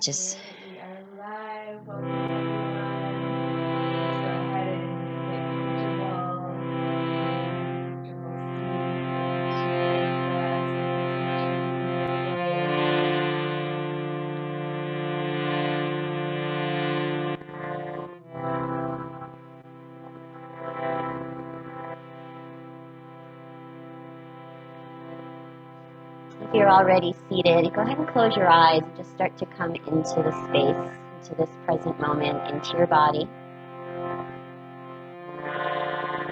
just We are live. Welcome everyone. Let's go ahead and get comfortable. Comfortable seat, if you're already seated, go ahead and close your eyes and just start to come into the space, into this present moment, into your body.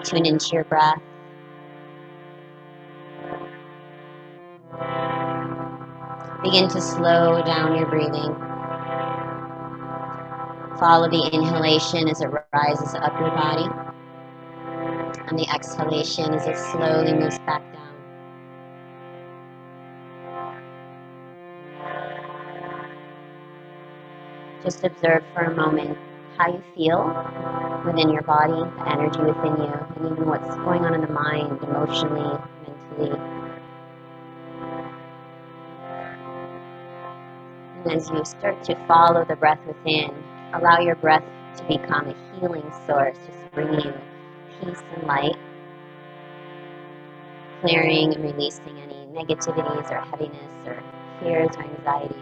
Tune into your breath. Begin to slow down your breathing. Follow the inhalation as it rises up your body, and the exhalation as it slowly moves back down. Just observe for a moment how you feel within your body, the energy within you, and even what's going on in the mind, emotionally, mentally. And as you start to follow the breath within, allow your breath to become a healing source, just bringing you peace and light, clearing and releasing any negativities or heaviness or fears or anxieties.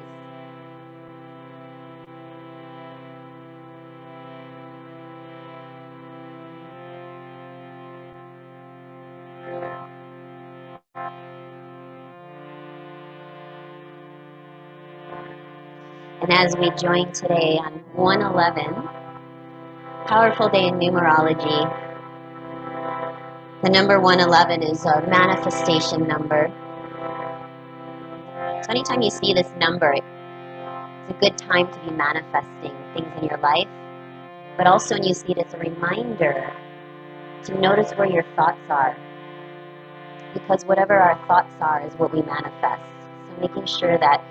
And as we join today on 111, powerful day in numerology, the number 111 is a manifestation number. So anytime you see this number, it's a good time to be manifesting things in your life. But also when you see it, it's a reminder to notice where your thoughts are. Because whatever our thoughts are is what we manifest. So making sure that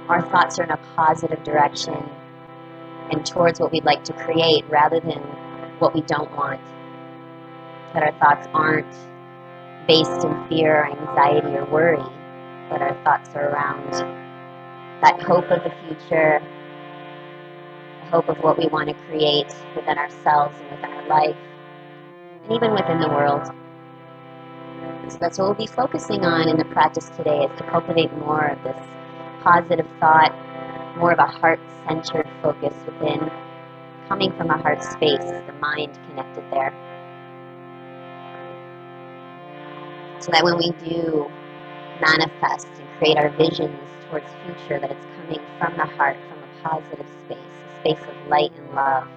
our thoughts are in a positive direction and towards what we'd like to create rather than what we don't want. That our thoughts aren't based in fear, anxiety, or worry, but our thoughts are around that hope of the future, the hope of what we want to create within ourselves and within our life, and even within the world. So that's what we'll be focusing on in the practice today, is to cultivate more of this positive thought, more of a heart-centered focus within, coming from a heart space, the mind connected there. So that when we do manifest and create our visions towards future, that it's coming from the heart, from a positive space, a space of light and love.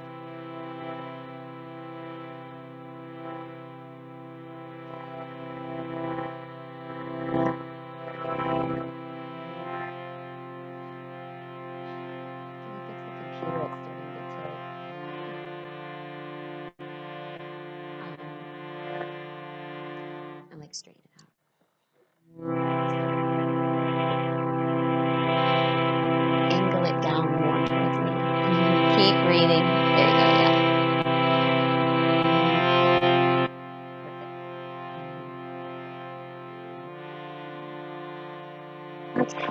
I'm like straighten it out. Angle it down more towards me. Keep breathing. There you go, yeah. Perfect. Okay.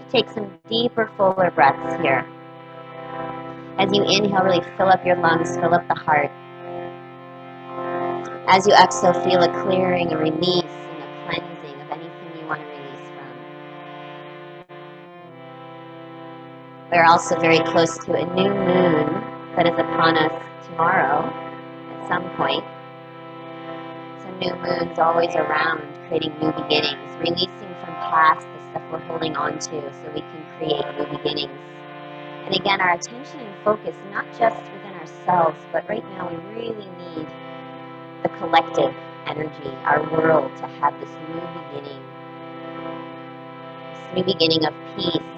Take some deeper, fuller breaths here. As you inhale, really fill up your lungs, fill up the heart. As you exhale, feel a clearing, a release, and a cleansing of anything you want to release from. We're also very close to a new moon that is upon us tomorrow at some point. So new moon's always around, creating new beginnings, releasing from past the stuff we're holding on to so we can create new beginnings. And again, our attention and focus, not just within ourselves, but right now we really need the collective energy, our world, to have this new beginning of peace,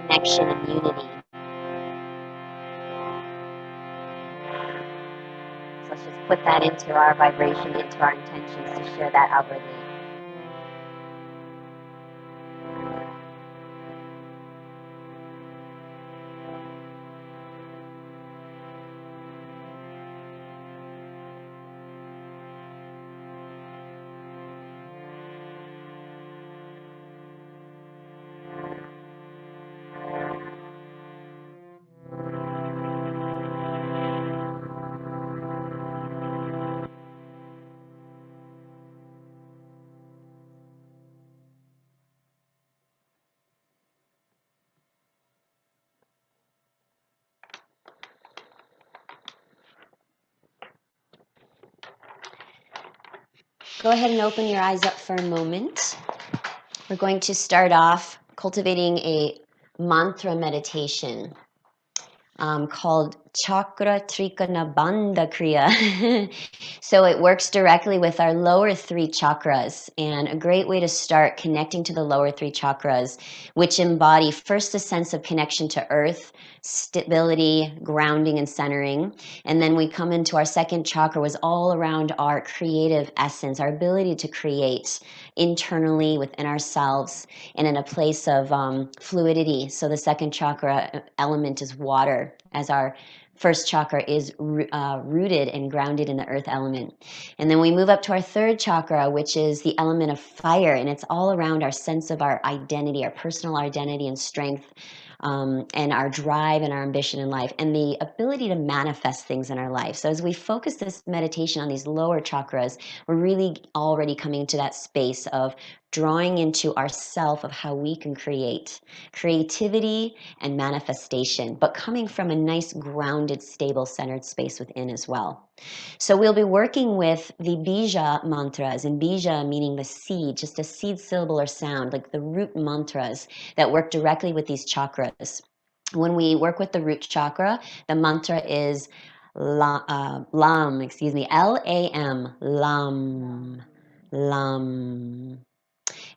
connection, and unity. So let's just put that into our vibration, into our intentions to share that outwardly. Go ahead and open your eyes up for a moment. We're going to start off cultivating a mantra meditation called Chakra Trikona Bandha Kriya. So it works directly with our lower three chakras, and a great way to start connecting to the lower three chakras, which embody first a sense of connection to earth, stability, grounding, and centering. And then we come into our second chakra, was all around our creative essence, our ability to create internally within ourselves and in a place of fluidity. So the second chakra element is water, as our first chakra is rooted and grounded in the earth element. And then we move up to our third chakra, which is the element of fire, and it's all around our sense of our identity, our personal identity and strength, and our drive and our ambition in life, and the ability to manifest things in our life. So as we focus this meditation on these lower chakras, we're really already coming to that space of drawing into ourself of how we can create creativity and manifestation, but coming from a nice, grounded, stable, centered space within as well. So we'll be working with the bija mantras, and bija meaning the seed, just a seed syllable or sound, like the root mantras that work directly with these chakras. When we work with the root chakra, the mantra is lam, Lam, lam, lam.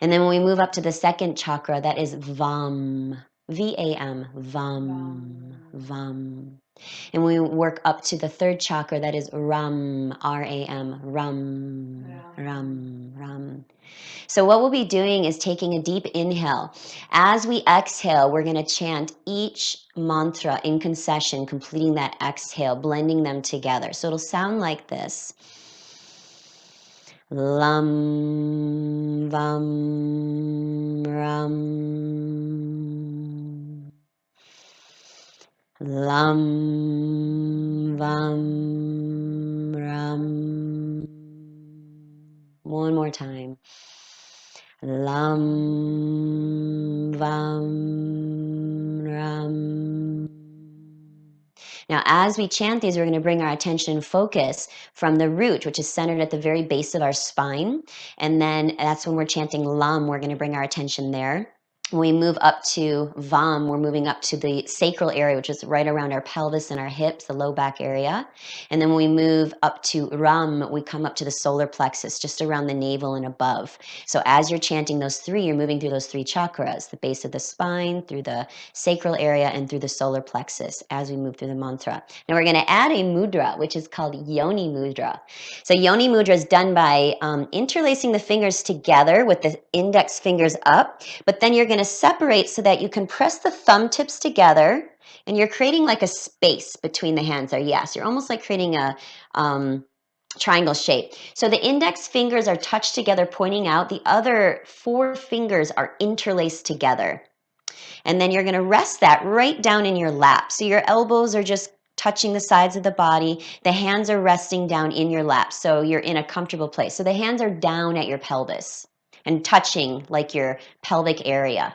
And then when we move up to the second chakra, that is vam, V-A-M, vam, vam. And we work up to the third chakra, that is ram, R-A-M, ram, ram, ram. So what we'll be doing is taking a deep inhale. As we exhale, we're going to chant each mantra in concession, completing that exhale, blending them together. So it'll sound like this. Lam, vam, ram. Lam, vam, ram. One more time. Lam, vam, ram. Now, as we chant these, we're going to bring our attention and focus from the root, which is centered at the very base of our spine. And then that's when we're chanting Lam, we're going to bring our attention there. When we move up to Vam, we're moving up to the sacral area, which is right around our pelvis and our hips, the low back area. And then when we move up to Ram, we come up to the solar plexus, just around the navel and above. So as you're chanting those three, you're moving through those three chakras, the base of the spine, through the sacral area, and through the solar plexus as we move through the mantra. Now we're going to add a mudra, which is called Yoni mudra. So Yoni mudra is done by interlacing the fingers together with the index fingers up, but then you're going to separate so that you can press the thumb tips together, and you're creating like a space between the hands there. Yes, you're almost like creating a triangle shape. So the index fingers are touched together, pointing out. The other four fingers are interlaced together. And then you're going to rest that right down in your lap. So your elbows are just touching the sides of the body. The hands are resting down in your lap. So you're in a comfortable place. So the hands are down at your pelvis and touching like your pelvic area.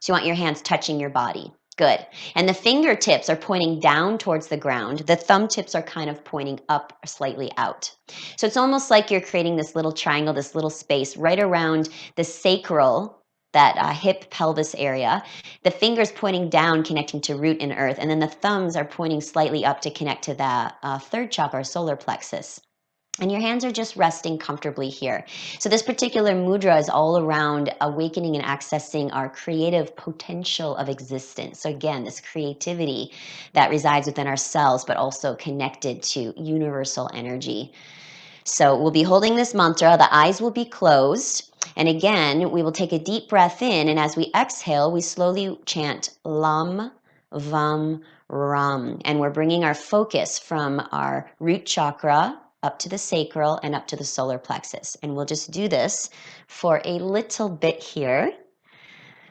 So you want your hands touching your body. Good. And the fingertips are pointing down towards the ground. The thumb tips are kind of pointing up or slightly out. So it's almost like you're creating this little triangle, this little space right around the sacral, that hip pelvis area. The fingers pointing down, connecting to root and earth. And then the thumbs are pointing slightly up to connect to the third chakra, solar plexus. And your hands are just resting comfortably here. So this particular mudra is all around awakening and accessing our creative potential of existence. So again, this creativity that resides within ourselves, but also connected to universal energy. So we'll be holding this mantra. The eyes will be closed. And again, we will take a deep breath in. And as we exhale, we slowly chant Lam, Vam, Ram. And we're bringing our focus from our root chakra up to the sacral and up to the solar plexus. And we'll just do this for a little bit here.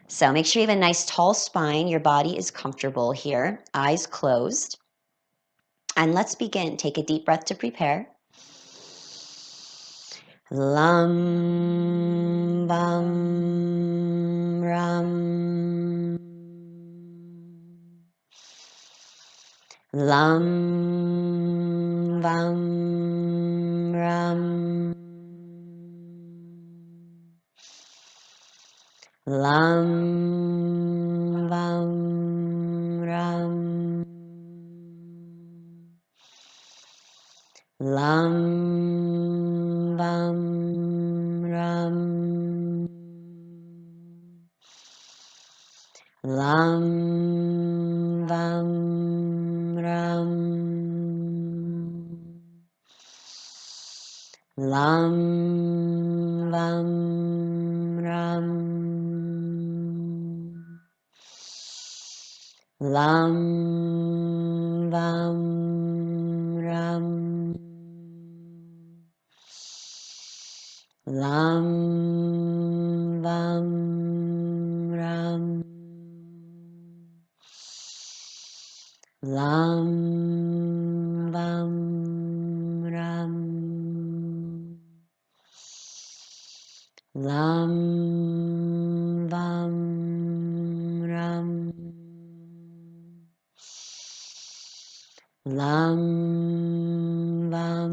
So make sure you have a nice tall spine. Your body is comfortable here. Eyes closed. And let's begin. Take a deep breath to prepare. Lam, Vam, Ram. Lam, Vam, Ram. Lam Vam Ram. Lam Vam Ram. Lam Vam Ram. Lam Vam Ram. Lam Vam Ram. Lam Vam Ram. Lam Vam Ram. Lam Vam Ram. Lam Vam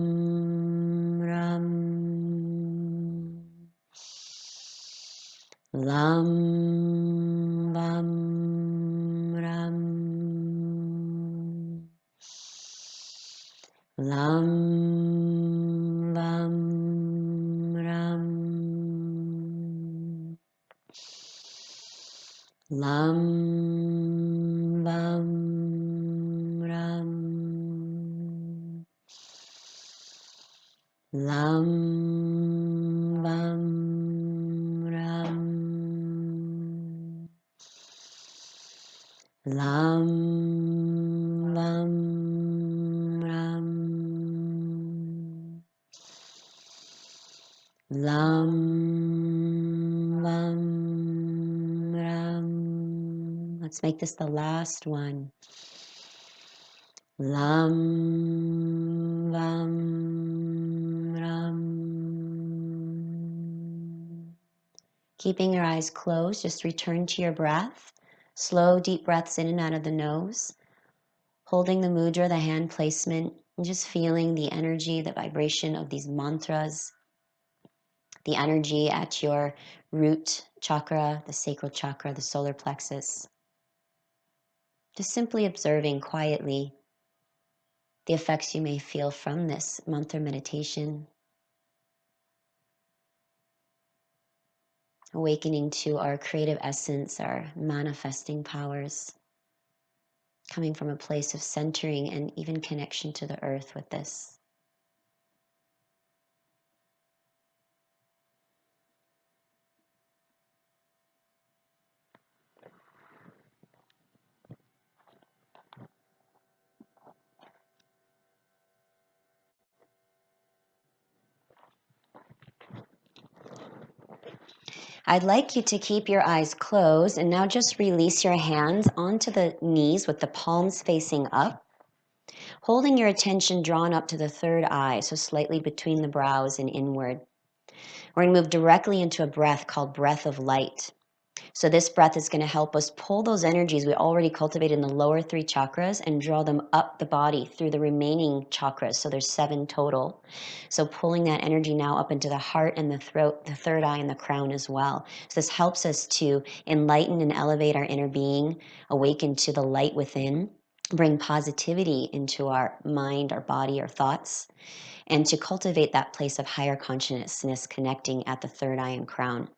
Ram. Lam Vam Ram. Lam Vam Ram. Lam Vam Ram. Lam Vam Ram. Lam Vam Ram. Lam Vam Ram. Let's make this the last one. Lam Vam Ram. Keeping your eyes closed, just return to your breath. Slow, deep breaths in and out of the nose. Holding the mudra, the hand placement, and just feeling the energy, the vibration of these mantras, the energy at your root chakra, the sacral chakra, the solar plexus. Just simply observing quietly the effects you may feel from this mantra meditation. Awakening to our creative essence, our manifesting powers, coming from a place of centering and even connection to the earth with this. I'd like you to keep your eyes closed and now just release your hands onto the knees with the palms facing up, holding your attention drawn up to the third eye, so slightly between the brows and inward. We're going to move directly into a breath called breath of light. So this breath is going to help us pull those energies we already cultivated in the lower three chakras and draw them up the body through the remaining chakras. So there's 7 total. So pulling that energy now up into the heart and the throat, the third eye and the crown as well. So this helps us to enlighten and elevate our inner being, awaken to the light within, bring positivity into our mind, our body, our thoughts, and to cultivate that place of higher consciousness connecting at the third eye and crown.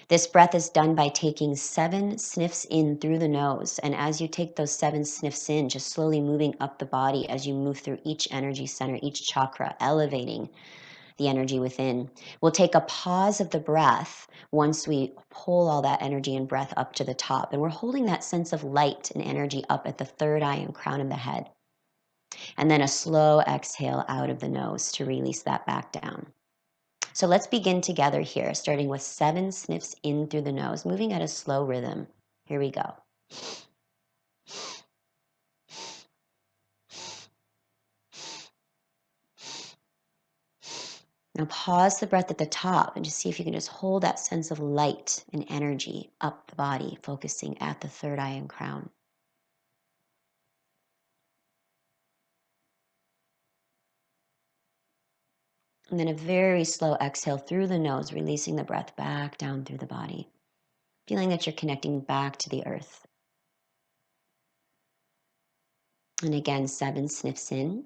This breath is done by taking 7 sniffs in through the nose. And as you take those 7 sniffs in, just slowly moving up the body as you move through each energy center, each chakra, elevating the energy within. We'll take a pause of the breath once we pull all that energy and breath up to the top. And we're holding that sense of light and energy up at the third eye and crown of the head. And then a slow exhale out of the nose to release that back down. So let's begin together here, starting with 7 sniffs in through the nose, moving at a slow rhythm. Here we go. Now pause the breath at the top and just see if you can just hold that sense of light and energy up the body, focusing at the third eye and crown. And then a very slow exhale through the nose, releasing the breath back down through the body. feeling that you're connecting back to the earth. And again, 7 sniffs in.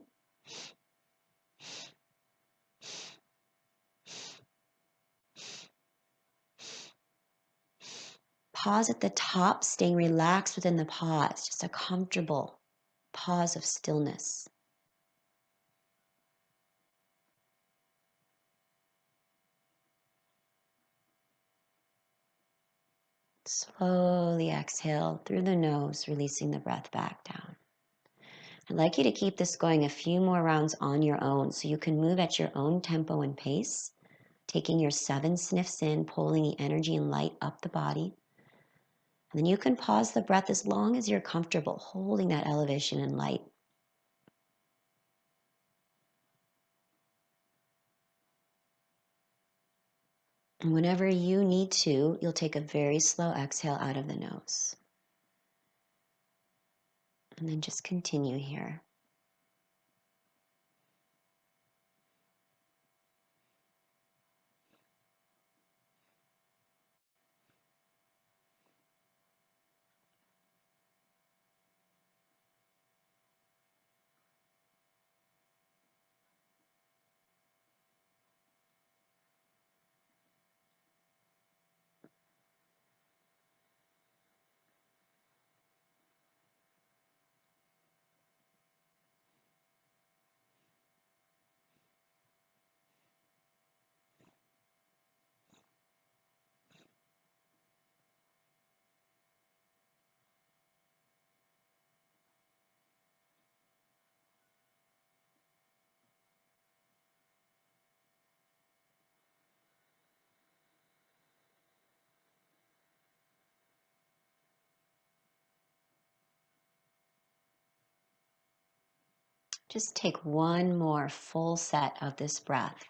Pause at the top, staying relaxed within the pause, just a comfortable pause of stillness. Slowly exhale through the nose, releasing the breath back down. I'd like you to keep this going a few more rounds on your own so you can move at your own tempo and pace, taking your 7 sniffs in, pulling the energy and light up the body. And then you can pause the breath as long as you're comfortable, holding that elevation and light. And whenever you need to, you'll take a very slow exhale out of the nose. And then just continue here. Just take one more full set of this breath.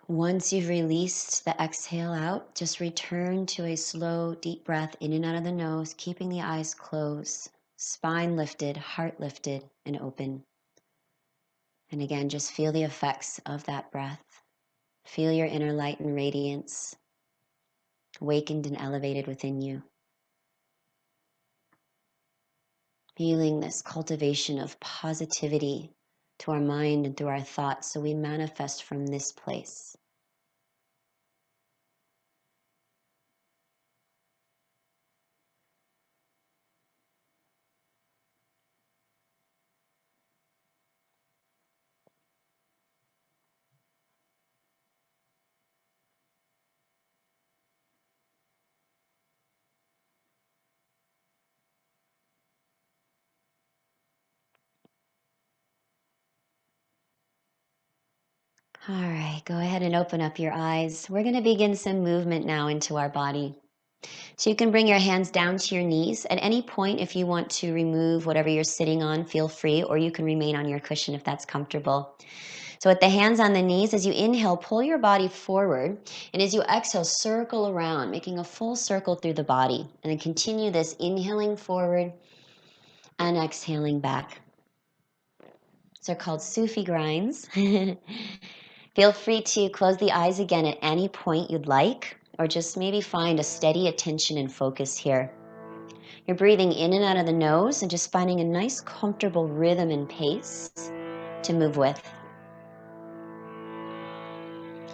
Once you've released the exhale out, just return to a slow, deep breath in and out of the nose, keeping the eyes closed, spine lifted, heart lifted and open. And again, just feel the effects of that breath. Feel your inner light and radiance awakened and elevated within you. Feeling this cultivation of positivity to our mind and through our thoughts so we manifest from this place. All right, go ahead and open up your eyes. We're going to begin some movement now into our body. So you can bring your hands down to your knees. At any point, if you want to remove whatever you're sitting on, feel free, or you can remain on your cushion if that's comfortable. So with the hands on the knees, as you inhale, pull your body forward. And as you exhale, circle around, making a full circle through the body. And then continue this, inhaling forward and exhaling back. These are called Sufi grinds. Feel free to close the eyes again at any point you'd like, or just maybe find a steady attention and focus here. You're breathing in and out of the nose and just finding a nice, comfortable rhythm and pace to move with.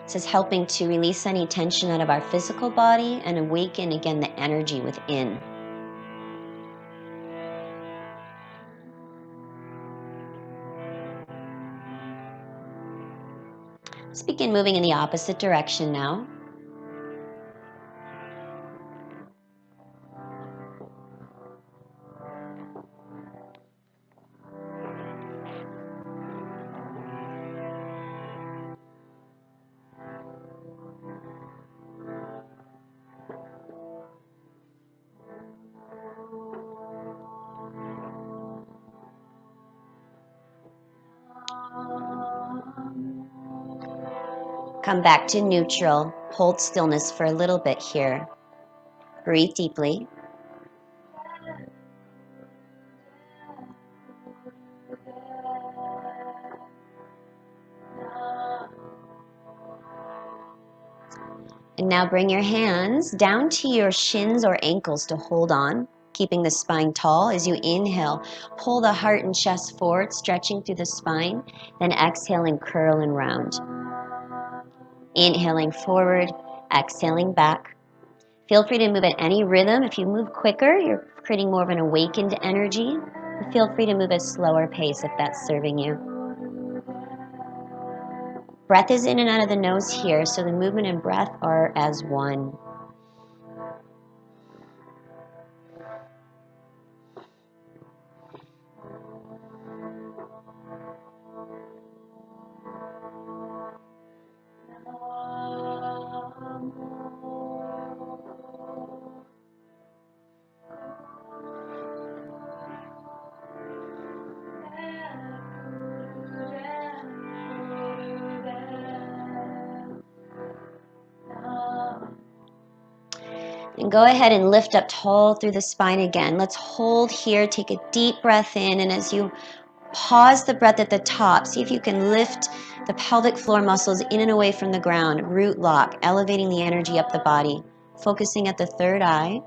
This is helping to release any tension out of our physical body and awaken again the energy within. Let's begin moving in the opposite direction now. Come back to neutral. Hold stillness for a little bit here. Breathe deeply. And now bring your hands down to your shins or ankles to hold on, keeping the spine tall. As you inhale, pull the heart and chest forward, stretching through the spine. Then exhaling, curl and round. Inhaling forward, exhaling back. Feel free to move at any rhythm. If you move quicker, you're creating more of an awakened energy. Feel free to move at a slower pace if that's serving you. Breath is in and out of the nose here, so the movement and breath are as one. And go ahead and lift up tall through the spine again. Let's hold here, take a deep breath in, and as you pause the breath at the top, see if you can lift the pelvic floor muscles in and away from the ground. Root lock, elevating the energy up the body, focusing at the third eye.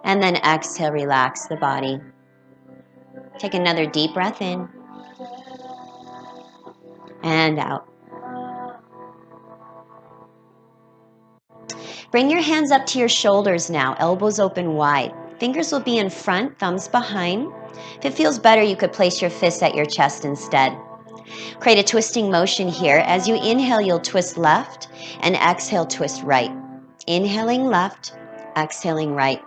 And then exhale, relax the body. Take another deep breath in and out. Bring your hands up to your shoulders now, elbows open wide. Fingers will be in front, thumbs behind. If it feels better, you could place your fists at your chest instead. Create a twisting motion here. As you inhale, you'll twist left, and exhale, twist right. Inhaling left, exhaling right.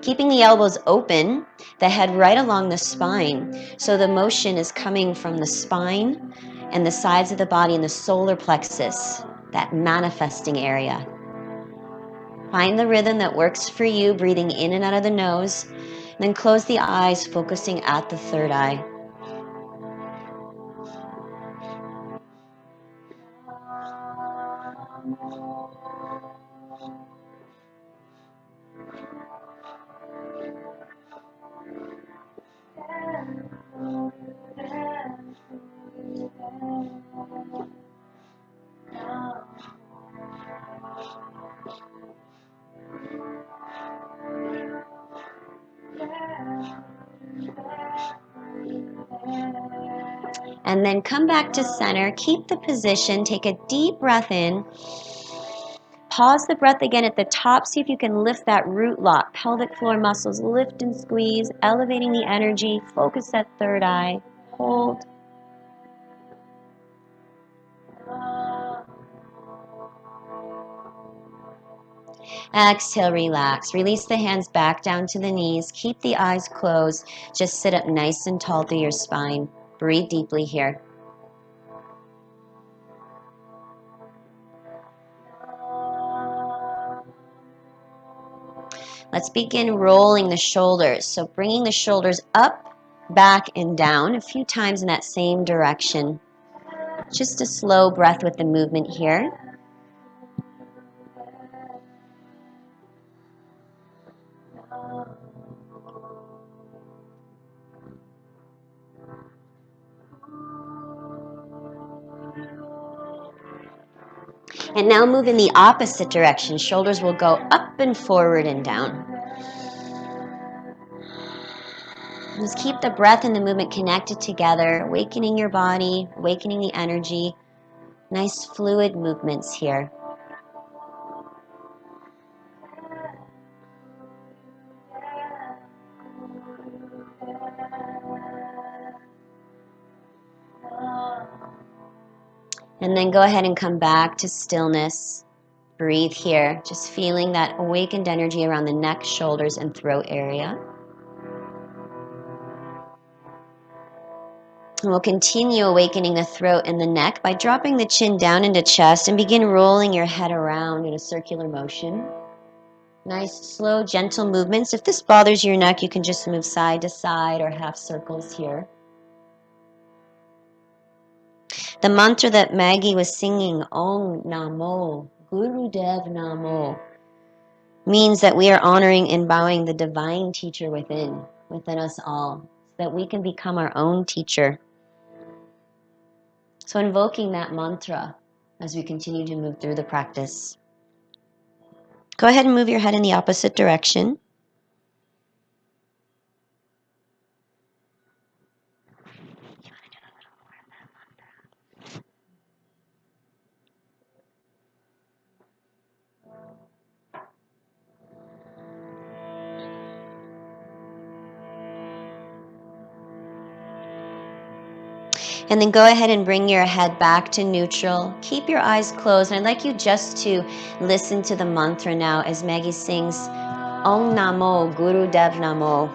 Keeping the elbows open, the head right along the spine. So the motion is coming from the spine and the sides of the body and the solar plexus, that manifesting area. Find the rhythm that works for you, breathing in and out of the nose. Then close the eyes, focusing at the third eye. And then come back to center. Keep the position. Take a deep breath in. Pause the breath again at the top. See if you can lift that root lock. Pelvic floor muscles lift and squeeze, elevating the energy. Focus that third eye. Hold. Exhale, relax. Release the hands back down to the knees. Keep the eyes closed. Just sit up nice and tall through your spine. Breathe deeply here. Let's begin rolling the shoulders. So bringing the shoulders up, back, and down a few times in that same direction. Just a slow breath with the movement here. And now move in the opposite direction. Shoulders will go up and forward and down. Just keep the breath and the movement connected together, awakening your body, awakening the energy. Nice fluid movements here. And then go ahead and come back to stillness. Breathe here, just feeling that awakened energy around the neck, shoulders, and throat area. And we'll continue awakening the throat and the neck by dropping the chin down into chest and begin rolling your head around in a circular motion. Nice, slow, gentle movements. If this bothers your neck, you can just move side to side or half circles here. The mantra that Maggie was singing, Om Namo Gurudev Namo, means that we are honoring and bowing the divine teacher within us all, so that we can become our own teacher. So invoking that mantra as we continue to move through the practice. Go ahead and move your head in the opposite direction. And then go ahead and bring your head back to neutral. Keep your eyes closed. And I'd like you just to listen to the mantra now as Maggie sings Om Namo Gurudev Namo.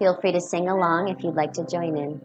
Feel free to sing along if you'd like to join in.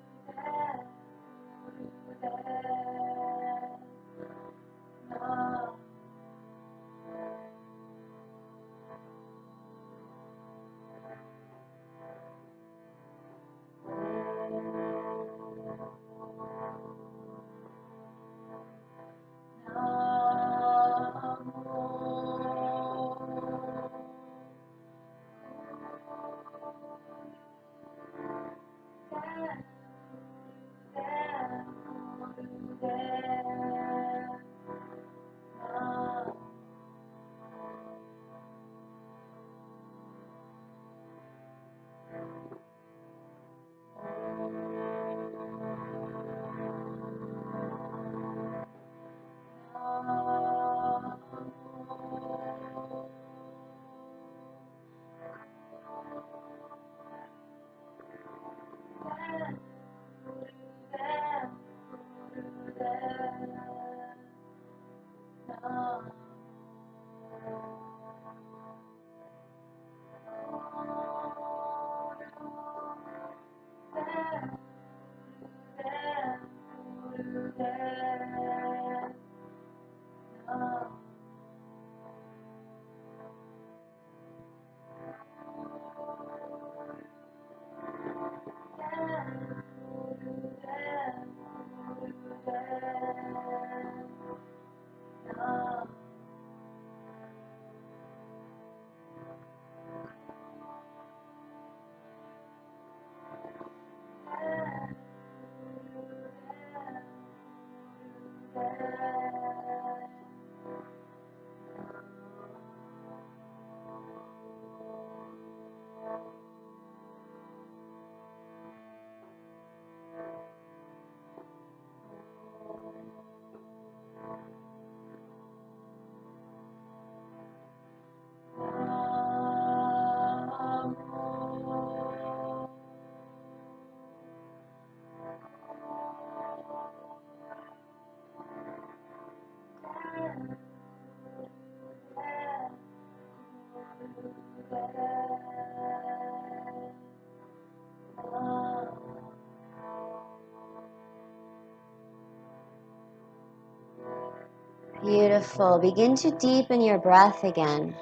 Beautiful. Begin to deepen your breath again.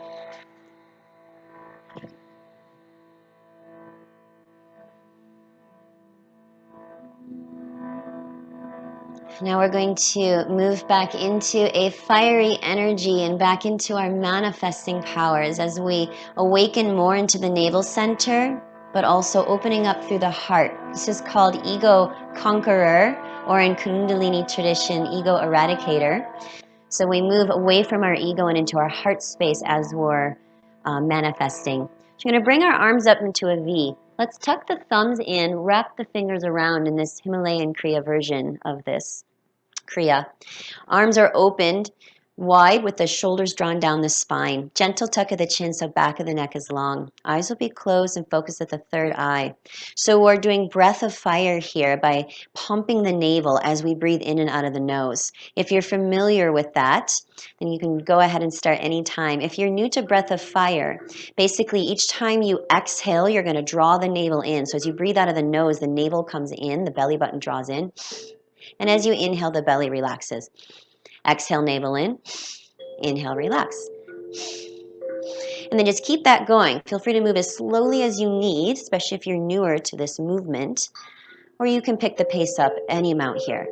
Now we're going to move back into a fiery energy and back into our manifesting powers as we awaken more into the navel center, but also opening up through the heart. This is called ego conqueror, or in Kundalini tradition, ego eradicator. So we move away from our ego and into our heart space as we're manifesting. So we're going to bring our arms up into a V. Let's tuck the thumbs in, wrap the fingers around in this Himalayan Kriya version of this Kriya. Arms are opened wide with the shoulders drawn down the spine. Gentle tuck of the chin so back of the neck is long. Eyes will be closed and focus at the third eye. So we're doing breath of fire here by pumping the navel as we breathe in and out of the nose. If you're familiar with that, then you can go ahead and start anytime. If you're new to breath of fire, basically each time you exhale, you're going to draw the navel in. So as you breathe out of the nose, the navel comes in, the belly button draws in. And as you inhale, the belly relaxes. Exhale, navel in. Inhale, relax. And then just keep that going. Feel free to move as slowly as you need, especially if you're newer to this movement, or you can pick the pace up any amount here.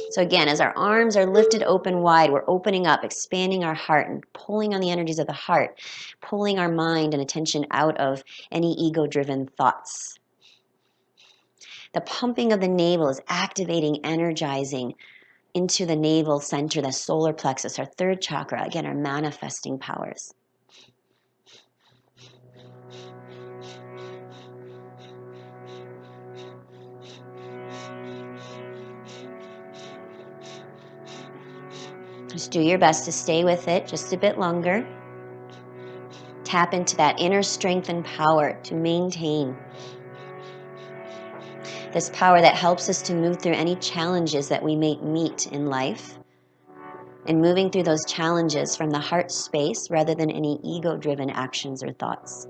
So again, as our arms are lifted open wide, we're opening up, expanding our heart and pulling on the energies of the heart, pulling our mind and attention out of any ego-driven thoughts. The pumping of the navel is activating, energizing into the navel center, the solar plexus, our third chakra, again, our manifesting powers. Just do your best to stay with it just a bit longer. Tap into that inner strength and power to maintain this power that helps us to move through any challenges that we may meet in life, and moving through those challenges from the heart space rather than any ego-driven actions or thoughts.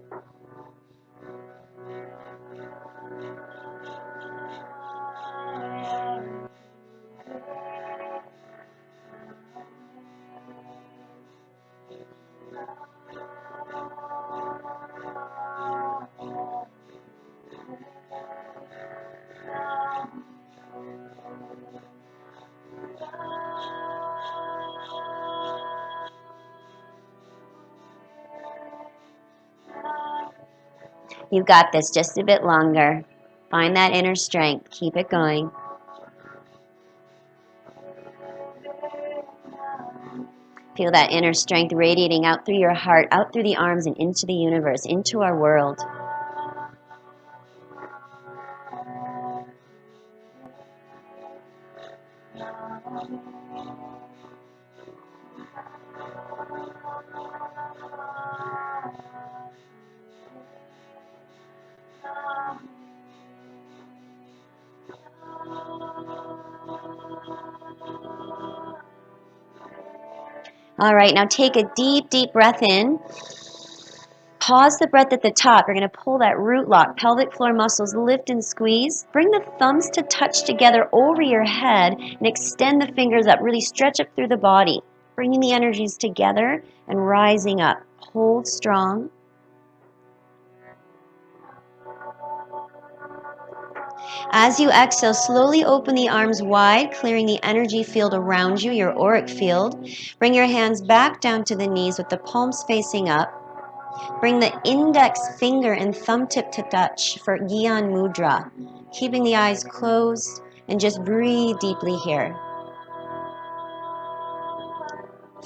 You've got this, just a bit longer. Find that inner strength. Keep it going. Feel that inner strength radiating out through your heart, out through the arms, and into the universe, into our world. All right, now take a deep, deep breath in. Pause the breath at the top. You're going to pull that root lock, pelvic floor muscles lift and squeeze. Bring the thumbs to touch together over your head and extend the fingers up. Really stretch up through the body, bringing the energies together and rising up. Hold strong. As you exhale, slowly open the arms wide, clearing the energy field around you, your auric field. Bring your hands back down to the knees with the palms facing up. Bring the index finger and thumb tip to touch for Gyan Mudra. Keeping the eyes closed and just breathe deeply here.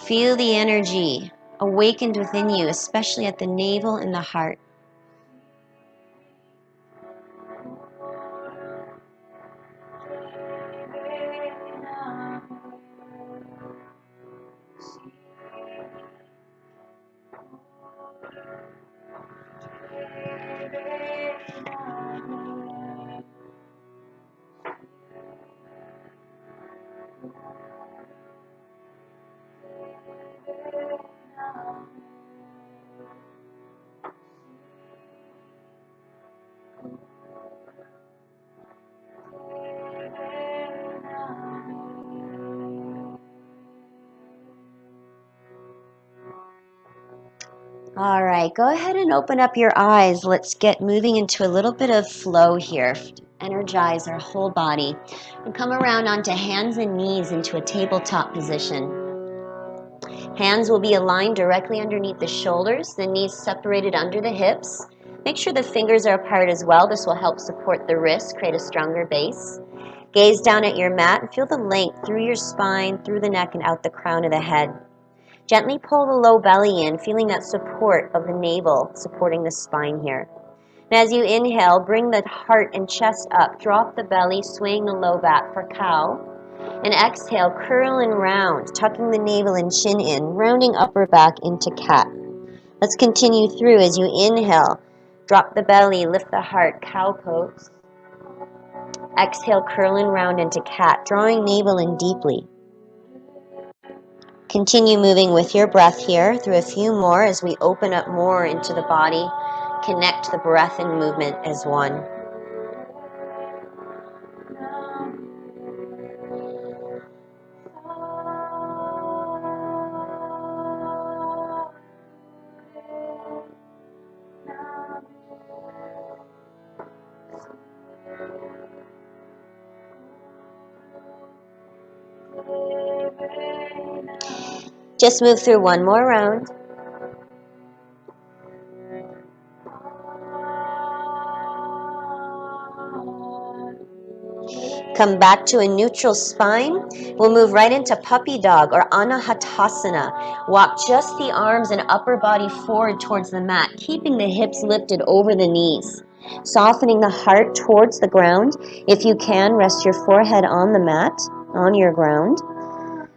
Feel the energy awakened within you, especially at the navel and the heart. All right, go ahead and open up your eyes. Let's get moving into a little bit of flow here. Energize our whole body. And come around onto hands and knees into a tabletop position. Hands will be aligned directly underneath the shoulders, the knees separated under the hips. Make sure the fingers are apart as well. This will help support the wrists, create a stronger base. Gaze down at your mat and feel the length through your spine, through the neck, and out the crown of the head. Gently pull the low belly in, feeling that support of the navel supporting the spine here. And as you inhale, bring the heart and chest up. Drop the belly, swaying the low back for cow. And exhale, curl and round, tucking the navel and chin in, rounding upper back into cat. Let's continue through as you inhale. Drop the belly, lift the heart, cow pose. Exhale, curl and round into cat, drawing navel in deeply. Continue moving with your breath here through a few more as we open up more into the body. Connect the breath and movement as one. Just move through one more round. Come back to a neutral spine. We'll move right into puppy dog or anahatasana. Walk just the arms and upper body forward towards the mat, keeping the hips lifted over the knees. Softening the heart towards the ground. If you can, rest your forehead on the mat, on your ground.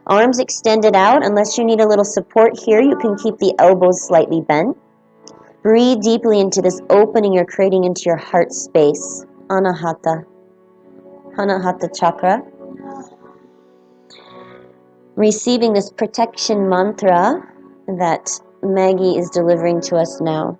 Arms extended out. Unless you need a little support here, you can keep the elbows slightly bent. Breathe deeply into this opening you're creating into your heart space. Anahata chakra. Receiving this protection mantra that Maggie is delivering to us now.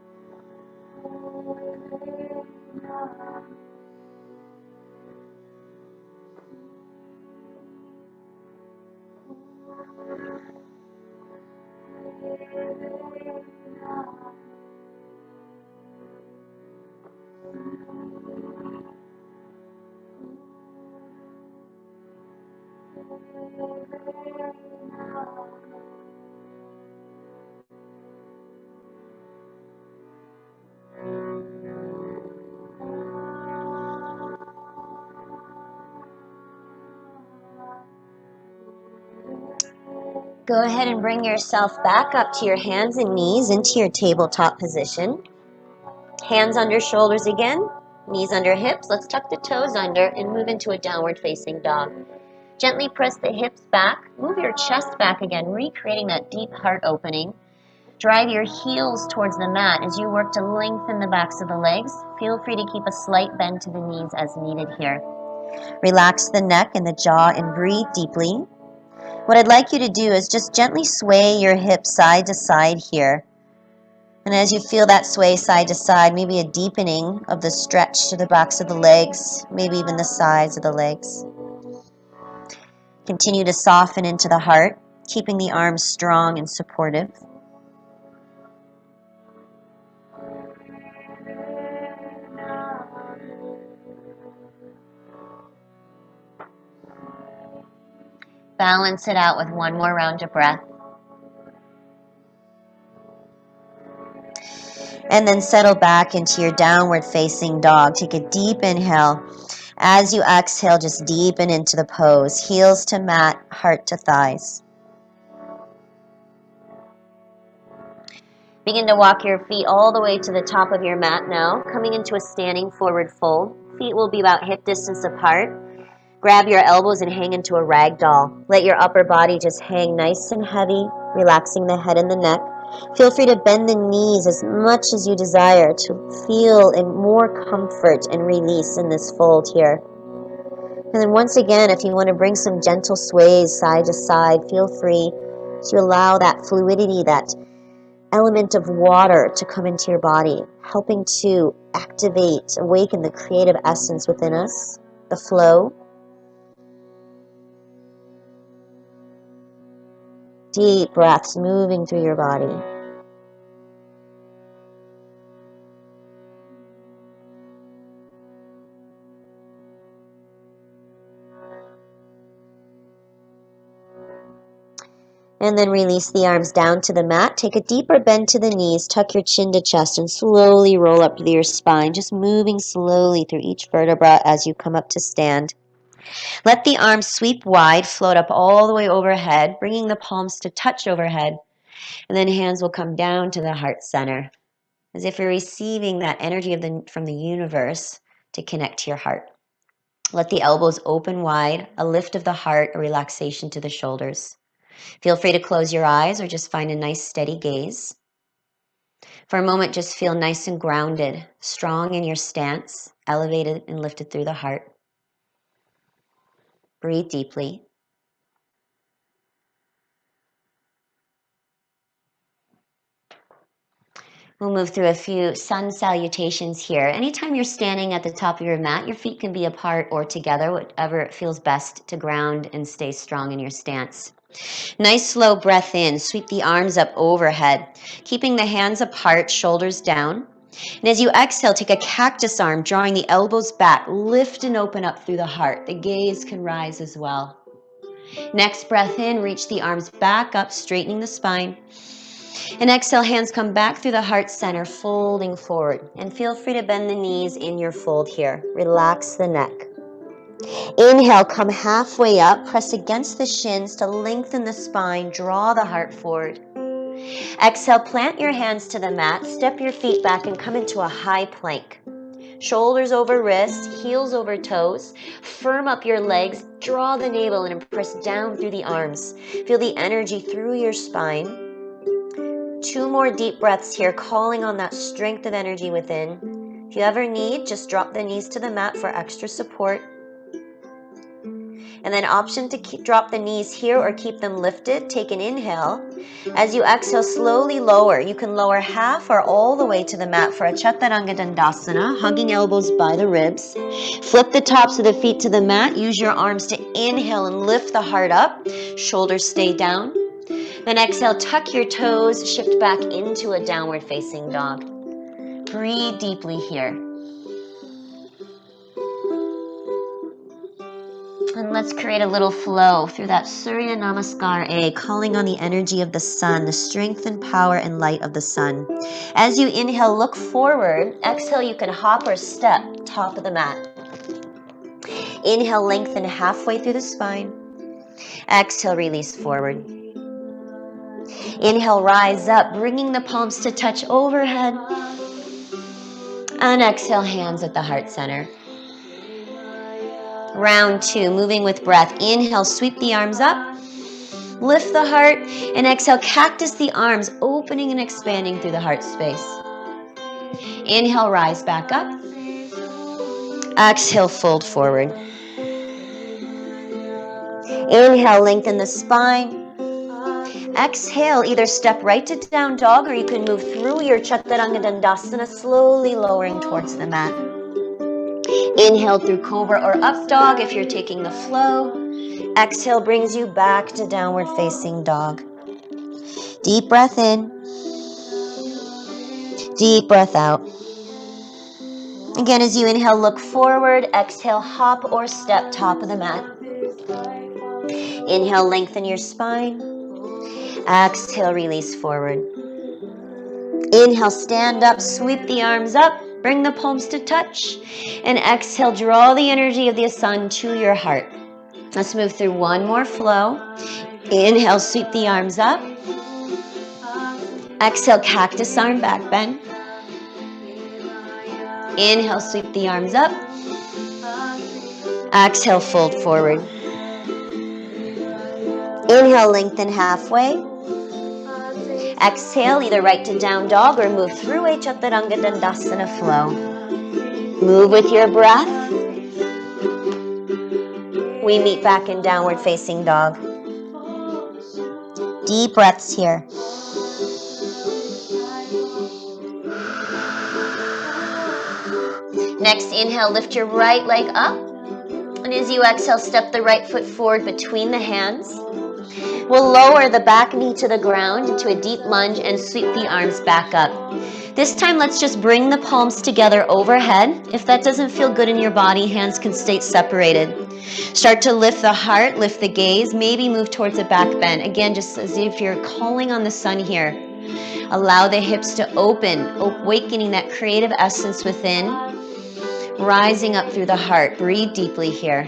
Go ahead and bring yourself back up to your hands and knees into your tabletop position. Hands under shoulders again, knees under hips. Let's tuck the toes under and move into a downward facing dog. Gently press the hips back, move your chest back again, recreating that deep heart opening. Drive your heels towards the mat as you work to lengthen the backs of the legs. Feel free to keep a slight bend to the knees as needed here. Relax the neck and the jaw and breathe deeply. What I'd like you to do is just gently sway your hips side to side here. And as you feel that sway side to side, maybe a deepening of the stretch to the backs of the legs, maybe even the sides of the legs. Continue to soften into the heart, keeping the arms strong and supportive. Balance it out with one more round of breath. And then settle back into your downward facing dog. Take a deep inhale. As you exhale, just deepen into the pose. Heels to mat, heart to thighs. Begin to walk your feet all the way to the top of your mat now, coming into a standing forward fold. Feet will be about hip distance apart. Grab your elbows and hang into a rag doll. Let your upper body just hang nice and heavy, relaxing the head and the neck. Feel free to bend the knees as much as you desire to feel more comfort and release in this fold here. And then once again, if you want to bring some gentle sways side to side, feel free to allow that fluidity, that element of water to come into your body, helping to activate, awaken the creative essence within us, the flow. Deep breaths moving through your body. And then release the arms down to the mat. Take a deeper bend to the knees. Tuck your chin to chest and slowly roll up to your spine. Just moving slowly through each vertebra as you come up to stand. Let the arms sweep wide, float up all the way overhead, bringing the palms to touch overhead. And then hands will come down to the heart center, as if you're receiving that energy from the universe to connect to your heart. Let the elbows open wide, a lift of the heart, a relaxation to the shoulders. Feel free to close your eyes or just find a nice steady gaze. For a moment, just feel nice and grounded, strong in your stance, elevated and lifted through the heart. Breathe deeply. We'll move through a few sun salutations here. Anytime you're standing at the top of your mat, your feet can be apart or together, whatever feels best to ground and stay strong in your stance. Nice slow breath in. Sweep the arms up overhead, keeping the hands apart, shoulders down. And as you exhale, take a cactus arm, drawing the elbows back. Lift and open up through the heart. The gaze can rise as well. Next breath in, reach the arms back up, straightening the spine. And exhale, hands come back through the heart center, folding forward. And feel free to bend the knees in your fold here. Relax the neck. Inhale, come halfway up, press against the shins to lengthen the spine, draw the heart forward. Exhale, plant your hands to the mat, step your feet back and come into a high plank. Shoulders over wrists, heels over toes. Firm up your legs, draw the navel and press down through the arms. Feel the energy through your spine. 2 more deep breaths here, calling on that strength of energy within. If you ever need, just drop the knees to the mat for extra support. And then option to drop the knees here or keep them lifted. Take an inhale. As you exhale, slowly lower. You can lower half or all the way to the mat for a Chaturanga Dandasana, hugging elbows by the ribs. Flip the tops of the feet to the mat. Use your arms to inhale and lift the heart up. Shoulders stay down. Then exhale, tuck your toes, shift back into a downward facing dog. Breathe deeply here. And let's create a little flow through that Surya Namaskar A, calling on the energy of the sun, the strength and power and light of the sun. As you inhale, look forward. Exhale, you can hop or step, top of the mat. Inhale, lengthen halfway through the spine. Exhale, release forward. Inhale, rise up, bringing the palms to touch overhead. And exhale, hands at the heart center. Round 2, moving with breath. Inhale, sweep the arms up. Lift the heart. And exhale, cactus the arms, opening and expanding through the heart space. Inhale, rise back up. Exhale, fold forward. Inhale, lengthen the spine. Exhale, either step right to down dog or you can move through your Chaturanga Dandasana, slowly lowering towards the mat. Inhale through cobra or up dog if you're taking the flow. Exhale brings you back to downward facing dog. Deep breath in. Deep breath out. Again, as you inhale, look forward. Exhale, hop or step top of the mat. Inhale, lengthen your spine. Exhale, release forward. Inhale, stand up, sweep the arms up, bring the palms to touch. And exhale, draw the energy of the asana to your heart. Let's move through one more flow. Inhale, sweep the arms up. Exhale, cactus arm back bend. Inhale, sweep the arms up. Exhale, fold forward. Inhale, lengthen halfway. Exhale, either right to down dog or move through a Chaturanga Dandasana flow. Move with your breath. We meet back in downward facing dog. Deep breaths here. Next, inhale, lift your right leg up. And as you exhale, step the right foot forward between the hands. We'll lower the back knee to the ground into a deep lunge and sweep the arms back up. This time, let's just bring the palms together overhead. If that doesn't feel good in your body, hands can stay separated. Start to lift the heart, lift the gaze, maybe move towards a back bend. Again, just as if you're calling on the sun here. Allow the hips to open, awakening that creative essence within, rising up through the heart. Breathe deeply here.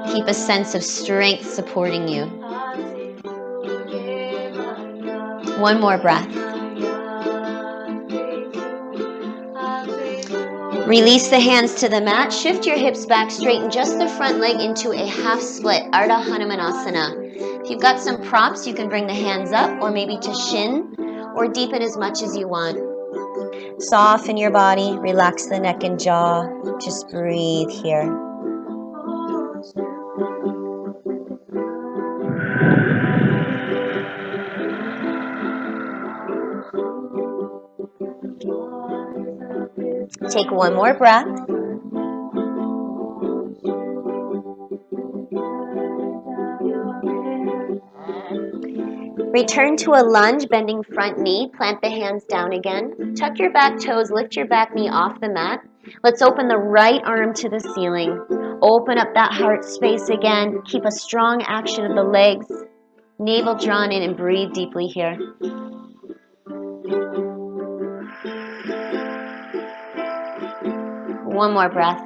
Keep a sense of strength supporting you. One more breath. Release the hands to the mat. Shift your hips back, straighten just the front leg into a half split, Ardha Hanumanasana. If you've got some props, you can bring the hands up or maybe to shin or deepen as much as you want. Soften your body, relax the neck and jaw. Just breathe here. Take one more breath. Return to a lunge, bending front knee. Plant the hands down again. Tuck your back toes, lift your back knee off the mat. Let's open the right arm to the ceiling. Open up that heart space again. Keep a strong action of the legs. Navel drawn in and breathe deeply here. One more breath.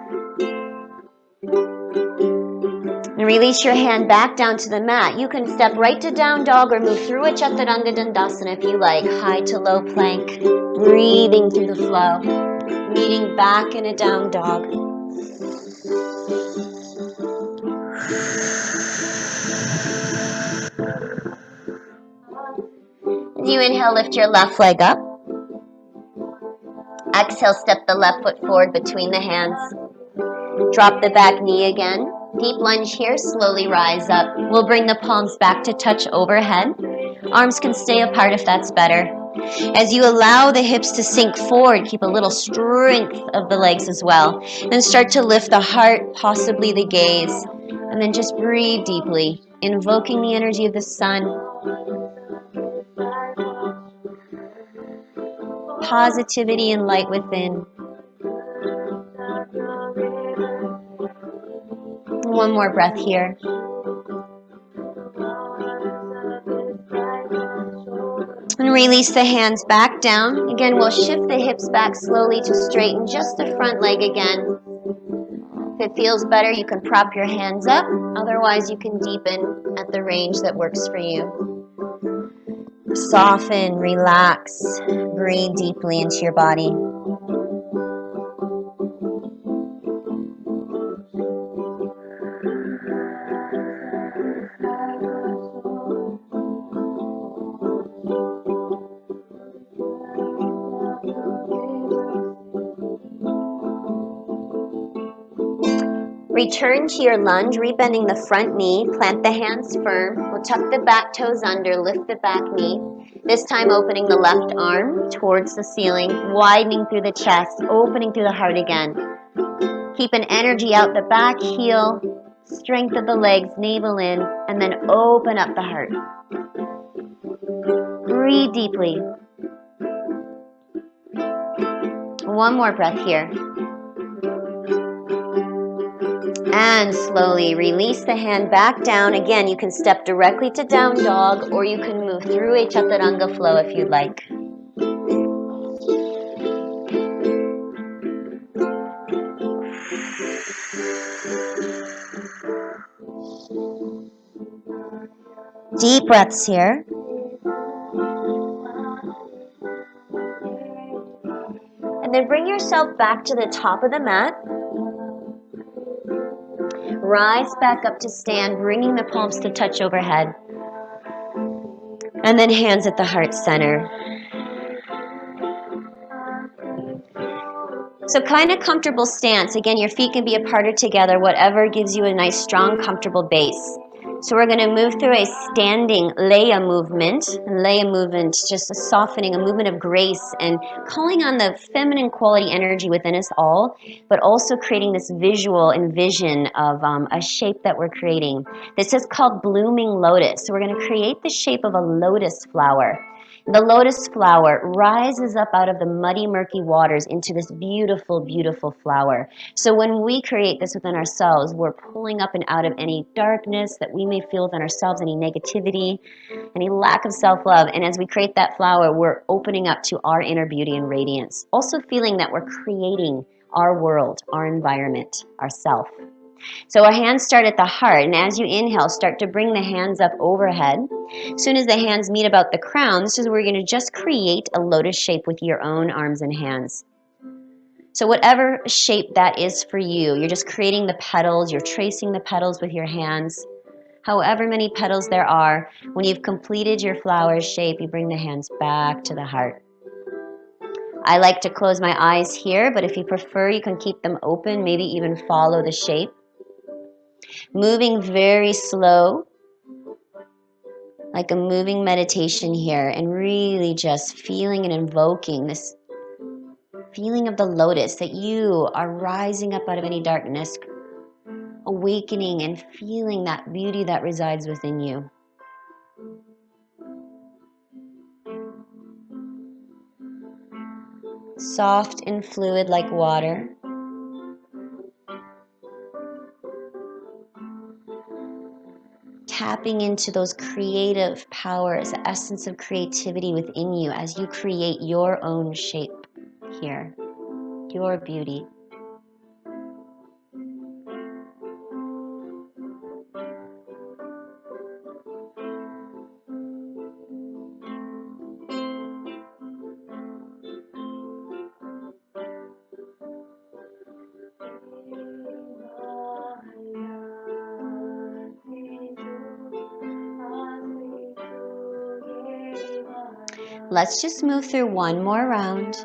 And release your hand back down to the mat. You can step right to down dog or move through a chaturanga dandasana if you like. High to low plank. Breathing through the flow. Meeting back in a down dog. As you inhale, lift your left leg up. Exhale, step the left foot forward between the hands. Drop the back knee again. Deep lunge here, slowly rise up. We'll bring the palms back to touch overhead. Arms can stay apart if that's better. As you allow the hips to sink forward, keep a little strength of the legs as well. Then start to lift the heart, possibly the gaze. And then just breathe deeply, invoking the energy of the sun. Positivity and light within. One more breath here. And release the hands back down. Again, we'll shift the hips back slowly to straighten just the front leg again. If it feels better, you can prop your hands up. Otherwise, you can deepen at the range that works for you. Soften, relax, breathe deeply into your body. Return to your lunge, rebending the front knee, plant the hands firm. We'll tuck the back toes under, lift the back knee. This time opening the left arm towards the ceiling, widening through the chest, opening through the heart again. Keep an energy out the back heel, strength of the legs, navel in, and then open up the heart. Breathe deeply. One more breath here. And slowly release the hand back down. Again, you can step directly to down dog or you can move through a chaturanga flow if you'd like. Deep breaths here. And then bring yourself back to the top of the mat. Rise back up to stand, bringing the palms to touch overhead. And then hands at the heart center. So kind of comfortable stance. Again, your feet can be apart or together, whatever gives you a nice, strong, comfortable base. So we're going to move through a standing laya movement. And laya movement, just a softening, a movement of grace and calling on the feminine quality energy within us all, but also creating this visual and vision of a shape that we're creating. This is called blooming lotus. So we're going to create the shape of a lotus flower. The lotus flower rises up out of the muddy, murky waters into this beautiful, beautiful flower. So when we create this within ourselves, we're pulling up and out of any darkness that we may feel within ourselves, any negativity, any lack of self-love. And as we create that flower, we're opening up to our inner beauty and radiance. Also feeling that we're creating our world, our environment, ourself. So our hands start at the heart, and as you inhale, start to bring the hands up overhead. As soon as the hands meet about the crown, this is where you're going to just create a lotus shape with your own arms and hands. So whatever shape that is for you, you're just creating the petals, you're tracing the petals with your hands. However many petals there are, when you've completed your flower shape, you bring the hands back to the heart. I like to close my eyes here, but if you prefer, you can keep them open, maybe even follow the shape. Moving very slow, like a moving meditation here, and really just feeling and invoking this feeling of the lotus, that you are rising up out of any darkness, awakening and feeling that beauty that resides within you. soft and fluid like water. Tapping into those creative powers, the essence of creativity within you as you create your own shape here, your beauty. Let's just move through one more round.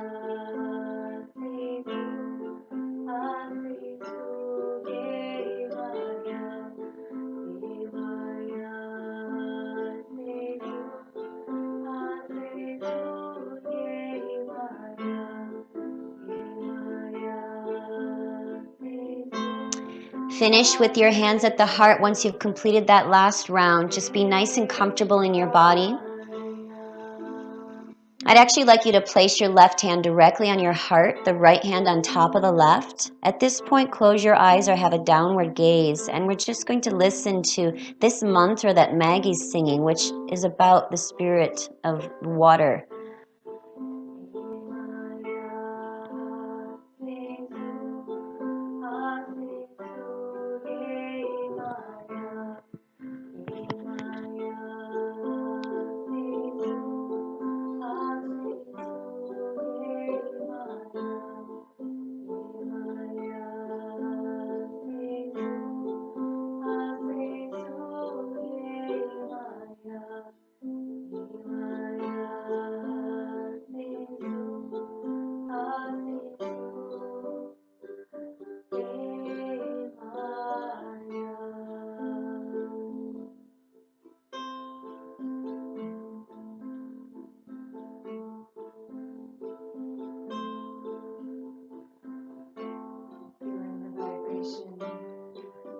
Finish with your hands at the heart once you've completed that last round. Just be nice and comfortable in your body. I'd actually like you to place your left hand directly on your heart, the right hand on top of the left. At this point, close your eyes or have a downward gaze, and we're just going to listen to this mantra that Maggie's singing, which is about the spirit of water.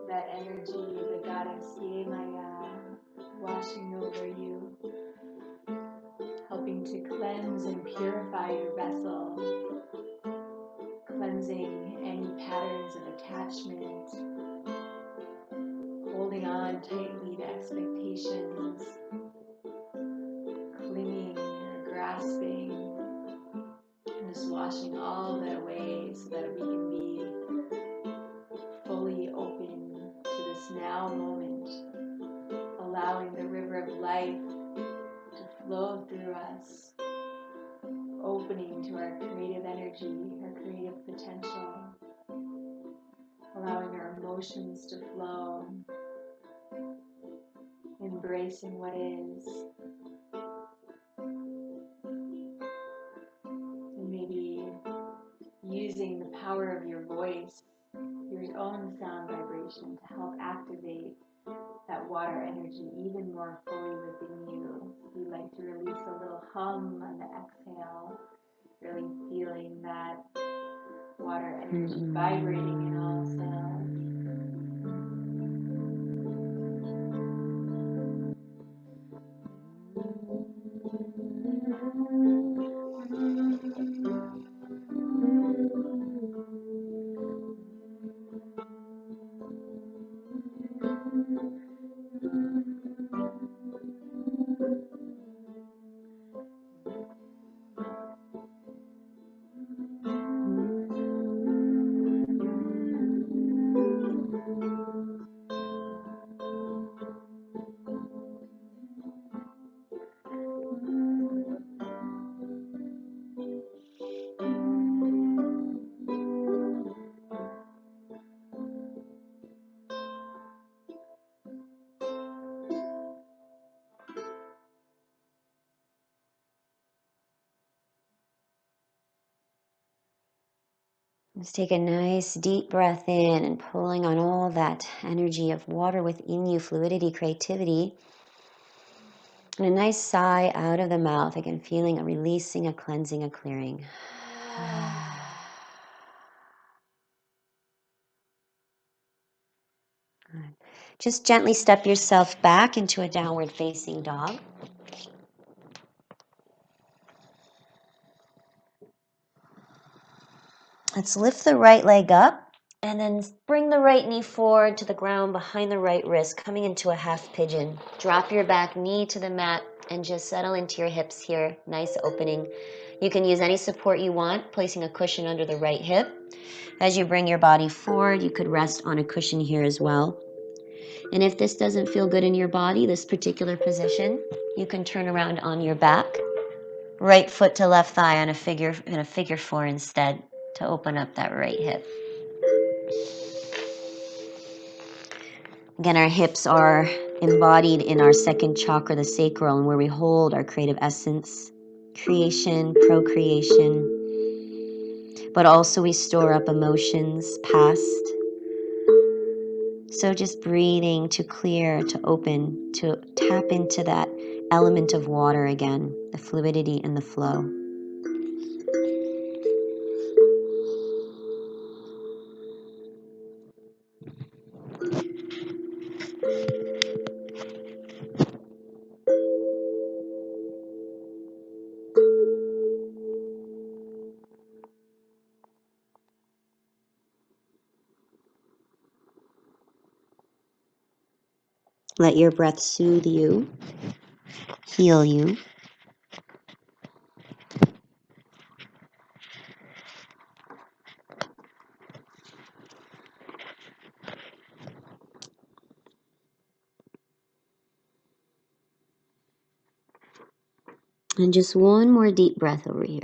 That energy, the goddess Yemaya, washing over you, helping to cleanse and purify your vessel, cleansing any patterns of attachment, holding on tightly to expectations, clinging or grasping, and just washing all that away so that we can be fully open to this now moment, allowing the river of life to flow through us, opening to our creative energy, our creative potential, allowing our emotions to flow, embracing what is, and maybe using the power of your voice, your own sound vibration to help activate that water energy even more fully within you. If you'd like to release a little hum on the exhale, really feeling that water energy vibrating in all cells. Let's take a nice deep breath in and pulling on all that energy of water within you, fluidity, creativity. And a nice sigh out of the mouth, again feeling a releasing, a cleansing, a clearing. Good. Just gently step yourself back into a downward facing dog. Let's lift the right leg up and then bring the right knee forward to the ground behind the right wrist, coming into a half pigeon. Drop your back knee to the mat and just settle into your hips here. Nice opening. You can use any support you want, placing a cushion under the right hip. As you bring your body forward, you could rest on a cushion here as well. And if this doesn't feel good in your body, this particular position, you can turn around on your back. Right foot to left thigh on a figure 4 instead to open up that right hip. Again, our hips are embodied in our second chakra, the sacral, and where we hold our creative essence, creation, procreation. But also we store up emotions, past. So just breathing to clear, to open, to tap into that element of water again, the fluidity and the flow. Let your breath soothe you, heal you. And just one more deep breath over here.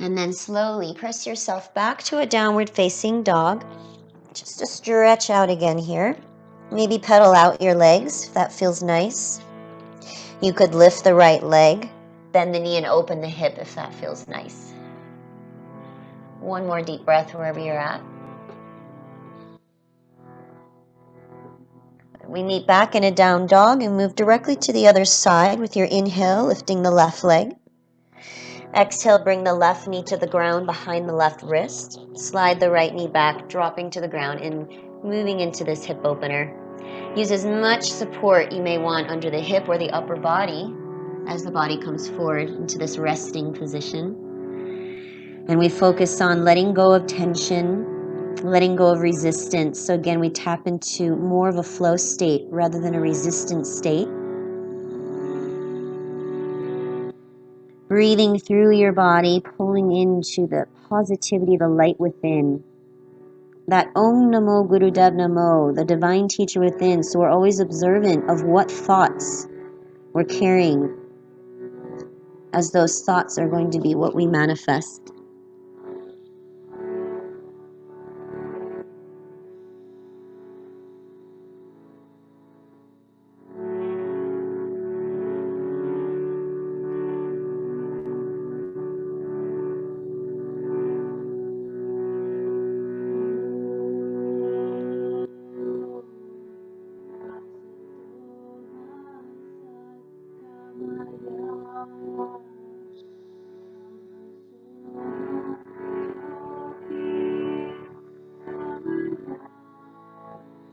And then slowly press yourself back to a downward facing dog. Just to stretch out again here. Maybe pedal out your legs if that feels nice. You could lift the right leg, bend the knee and open the hip if that feels nice. One more deep breath wherever you're at. We meet back in a down dog and move directly to the other side with your inhale, lifting the left leg. Exhale, bring the left knee to the ground behind the left wrist. Slide the right knee back, dropping to the ground and moving into this hip opener. Use as much support you may want under the hip or the upper body as the body comes forward into this resting position. And we focus on letting go of tension, letting go of resistance. So again, we tap into more of a flow state rather than a resistant state. Breathing through your body, pulling into the positivity, the light within. That Om Namo Gurudev Namo, the divine teacher within. So we're always observant of what thoughts we're carrying, as those thoughts are going to be what we manifest.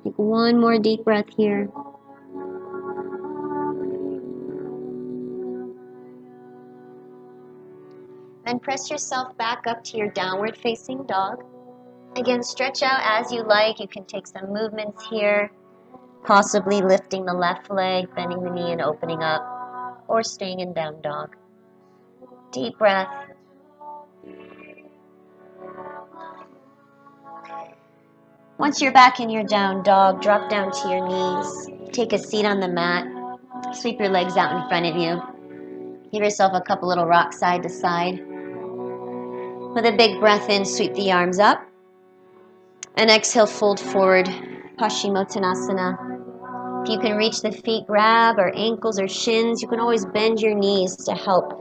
Take one more deep breath here. Then press yourself back up to your downward facing dog. Again, stretch out as you like. You can take some movements here, possibly lifting the left leg, bending the knee and opening up, or staying in down dog. Deep breath. Once you're back in your down dog, drop down to your knees. Take a seat on the mat. Sweep your legs out in front of you. Give yourself a couple little rocks side to side. With a big breath in, sweep the arms up. And exhale, fold forward, Paschimottanasana. If you can reach the feet, grab or ankles or shins. You can always bend your knees to help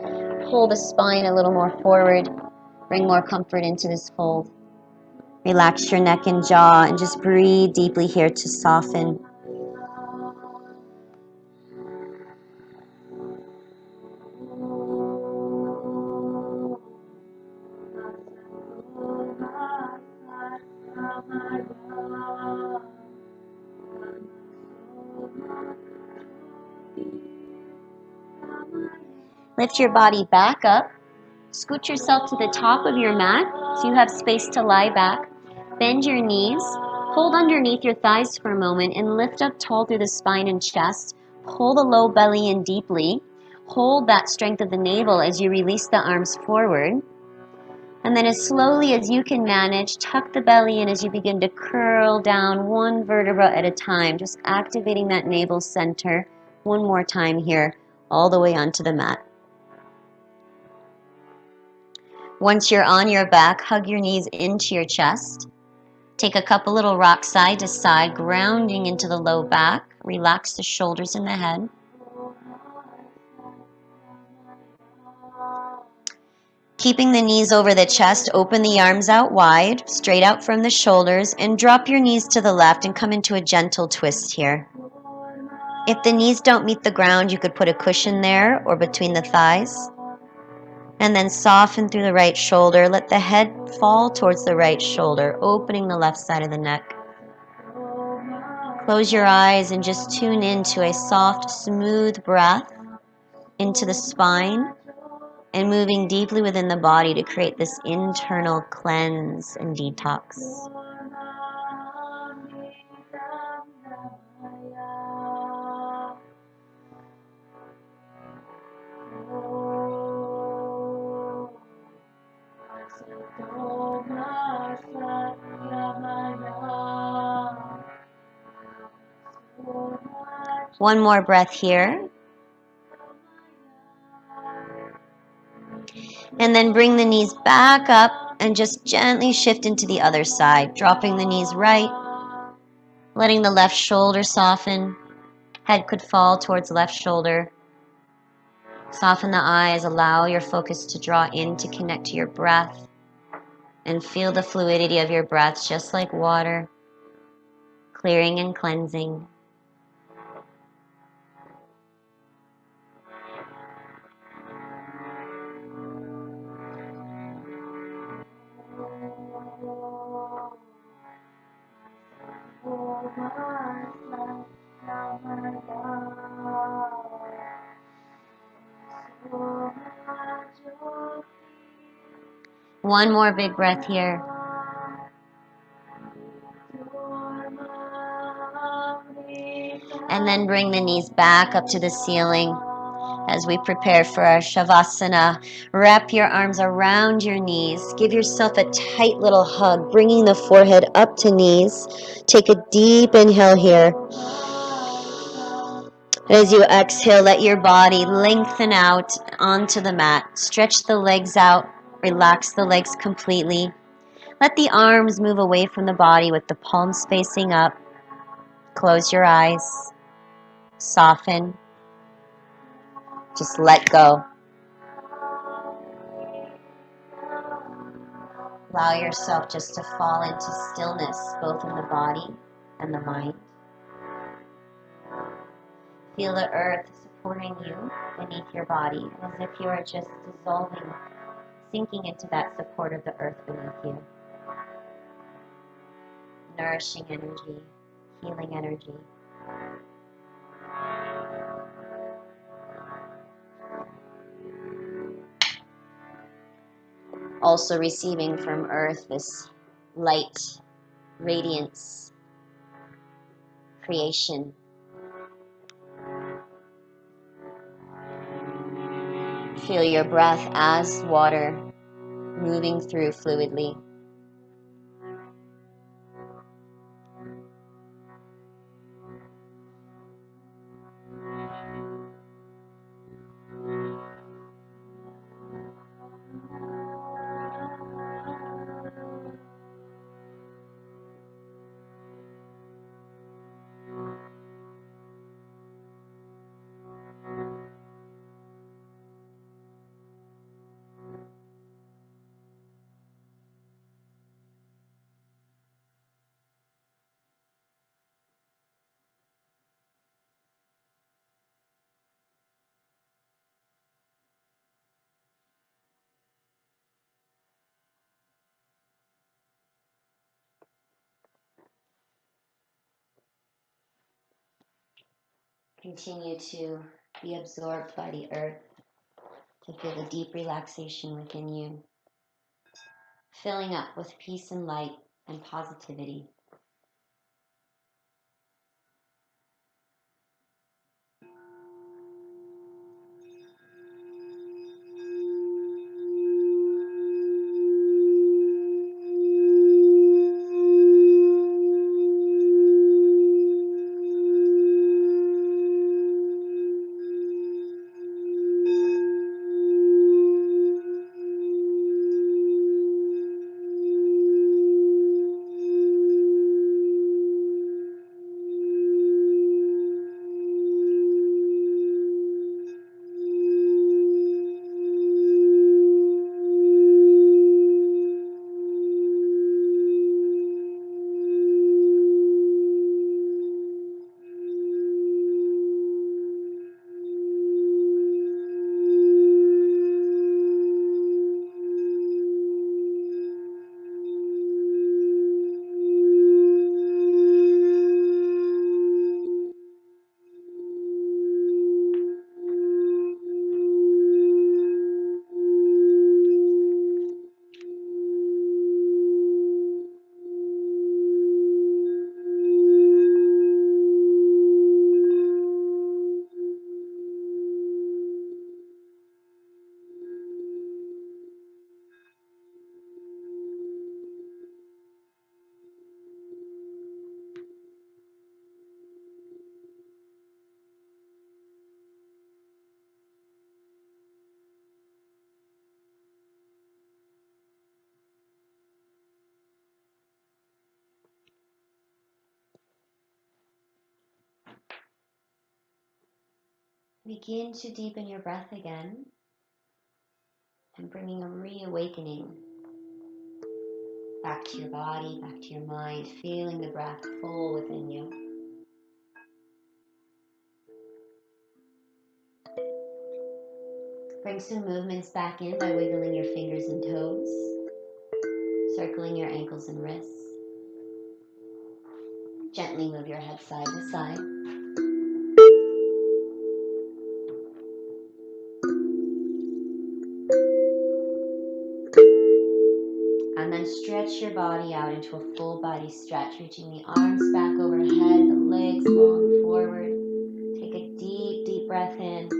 pull the spine a little more forward. Bring more comfort into this fold. Relax your neck and jaw and just breathe deeply here to soften. Lift your body back up. Scoot yourself to the top of your mat so you have space to lie back. Bend your knees. Hold underneath your thighs for a moment and lift up tall through the spine and chest. Pull the low belly in deeply. Hold that strength of the navel as you release the arms forward. And then as slowly as you can manage, tuck the belly in as you begin to curl down one vertebra at a time, just activating that navel center. One more time here, all the way onto the mat. Once you're on your back, hug your knees into your chest. Take a couple little rocks side to side, grounding into the low back. Relax the shoulders and the head. Keeping the knees over the chest, open the arms out wide, straight out from the shoulders, and drop your knees to the left and come into a gentle twist here. If the knees don't meet the ground, you could put a cushion there or between the thighs. And then soften through the right shoulder. Let the head fall towards the right shoulder, opening the left side of the neck. Close your eyes and just tune into a soft, smooth breath into the spine and moving deeply within the body to create this internal cleanse and detox. One more breath here. And then bring the knees back up and just gently shift into the other side, dropping the knees right, letting the left shoulder soften. Head could fall towards left shoulder. Soften the eyes, allow your focus to draw in to connect to your breath and feel the fluidity of your breath just like water, clearing and cleansing. One more big breath here. And then bring the knees back up to the ceiling as we prepare for our Shavasana. Wrap your arms around your knees. Give yourself a tight little hug, bringing the forehead up to knees. Take a deep inhale here. As you exhale, let your body lengthen out onto the mat. Stretch the legs out. Relax the legs completely. Let the arms move away from the body with the palms facing up. Close your eyes. Soften. Just let go. Allow yourself just to fall into stillness, both in the body and the mind. Feel the earth supporting you beneath your body, as if you are just dissolving, sinking into that support of the earth beneath you. Nourishing energy, healing energy. Also receiving from earth this light, radiance, creation. Feel your breath as water moving through fluidly. Continue to be absorbed by the earth. to feel the deep relaxation within you, filling up with peace and light and positivity. Begin to deepen your breath again and bringing a reawakening back to your body, back to your mind, feeling the breath full within you. Bring some movements back in by wiggling your fingers and toes, circling your ankles and wrists. Gently move your head side to side. And then stretch your body out into a full body stretch, reaching the arms back overhead, the legs long forward. Take a deep, deep breath in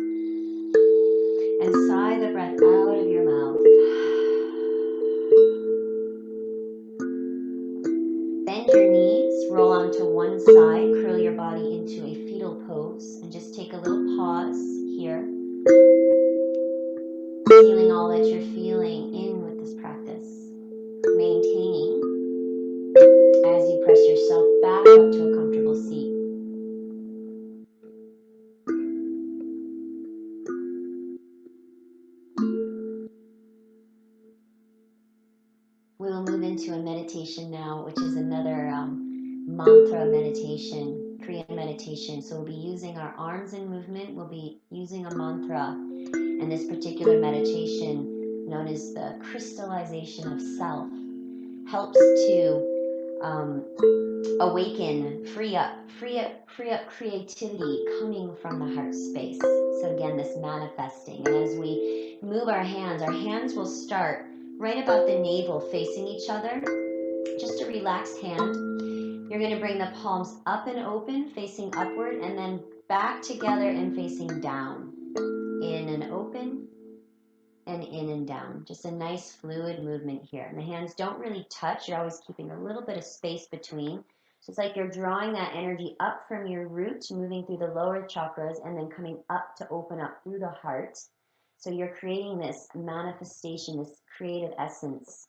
and sigh the breath out of your mouth. Bend your knees, roll onto one side, curl your body into a fetal pose, and just take a little pause here, feeling all that you're feeling in with this practice, maintaining as you press yourself back up to a comfortable seat. We will move into a meditation now, which is another mantra meditation, kriya meditation. So we'll be using our arms in movement. We'll be using a mantra. And this particular meditation, known as the crystallization of self, helps to awaken, free up creativity coming from the heart space. So again, this manifesting. And as we move our hands will start right about the navel facing each other. Just a relaxed hand. You're going to bring the palms up and open, facing upward, and then back together and facing down. In and open, and in and down. Just a nice fluid movement here. And the hands don't really touch. You're always keeping a little bit of space between. So it's like you're drawing that energy up from your root, moving through the lower chakras, and then coming up to open up through the heart. So you're creating this manifestation, this creative essence,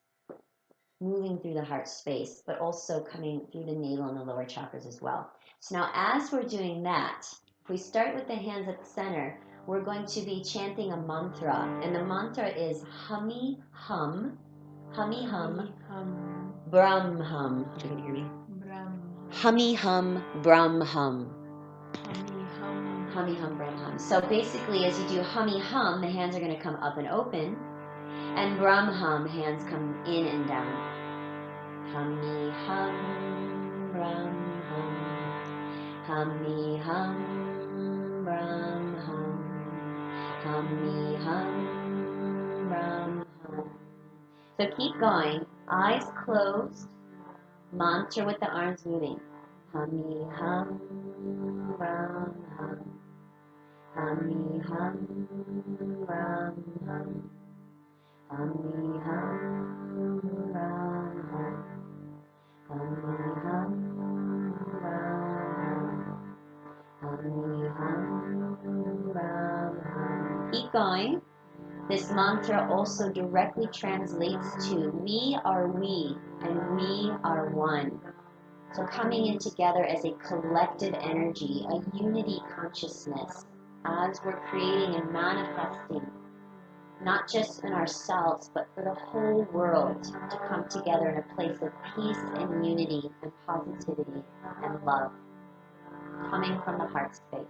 moving through the heart space, but also coming through the navel and the lower chakras as well. So now as we're doing that, if we start with the hands at the center, we're going to be chanting a mantra, and the mantra is hummy hum, brahm hum. You're gonna hear me? Hummy hum, brahm hum. Hummy hum, brahm hum. So basically, as you do hummy hum, the hands are going to come up and open, and brahm hum, hands come in and down. Hummy hum, brahm hum. Hummy hum, brahm hum. Hummy hum, So keep going. Eyes closed. Mantra with the arms moving. Hum, hum, ram, hum. Hum, hum, ram, hum. Hum, hum, ram, hum. Hum, hum, ram, hum. Keep going. This mantra also directly translates to we are we and we are one. So coming in together as a collective energy, a unity consciousness, as we're creating and manifesting, not just in ourselves, but for the whole world to come together in a place of peace and unity and positivity and love, coming from the heart space.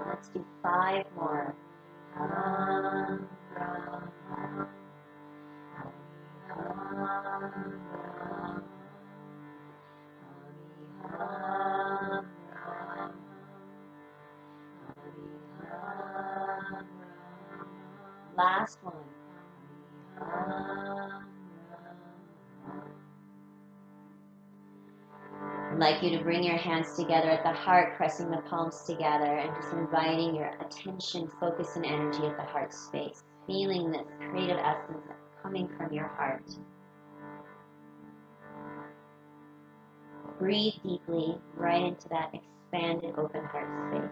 Let's do 5 more. Last one. I'd like you to bring your hands together at the heart, pressing the palms together, and just inviting your attention, focus, and energy at the heart space, feeling this creative essence coming from your heart. Breathe deeply right into that expanded, open heart space.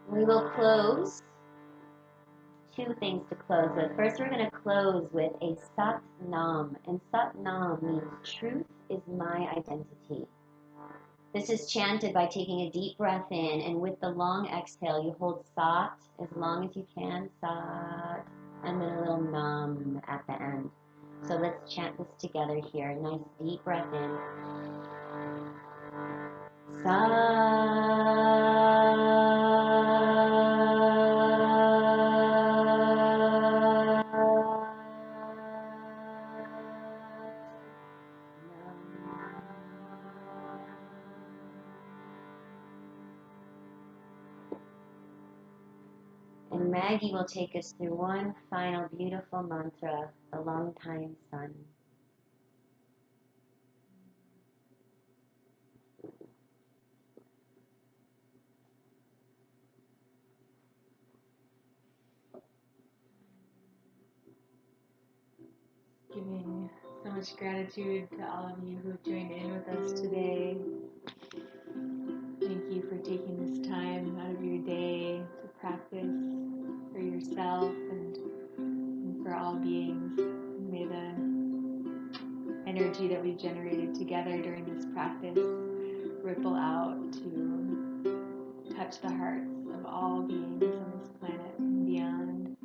We will close. 2 things to close with. First, we're going to close with a Sat Nam. And Sat Nam means truth is my identity. This is chanted by taking a deep breath in, and with the long exhale, you hold Sat as long as you can, Sat, and then a little Nam at the end. So let's chant this together here. Nice deep breath in. And Maggie will take us through one final beautiful mantra, the long time sun. Giving so much much gratitude to all of you who have joined in with us today. Thank you for taking this time out of your day to practice for yourself and for all beings. May the energy that we've generated together during this practice ripple out to touch the hearts of all beings on this planet and beyond.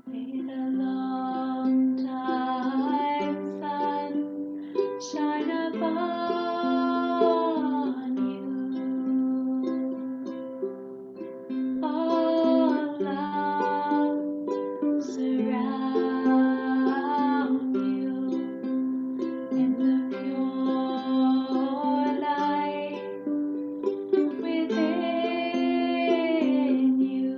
May the long time sun shine upon you. All love surround you, and the pure light within you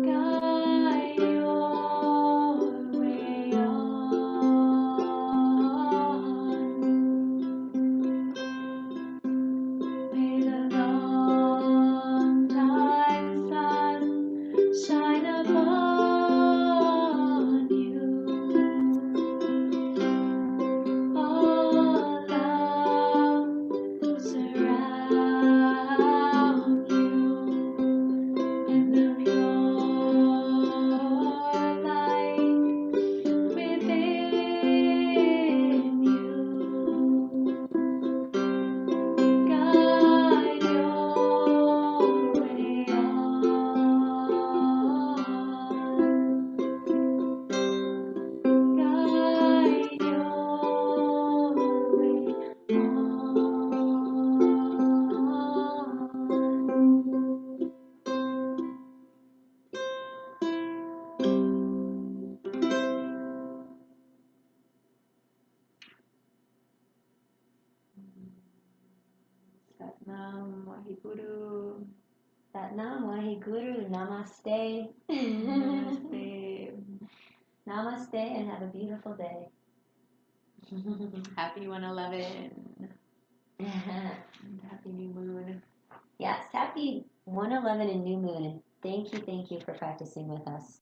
guide your way on. May the long time sun shine upon you. All love surround you, and the pure light within you guide your way on. Guide your way Satnam Waheguru. Satnam Waheguru. Namaste. Namaste. Namaste, and have a beautiful day. Happy 111. And happy new moon. Yes, happy 111 and new moon. Thank you for practicing with us.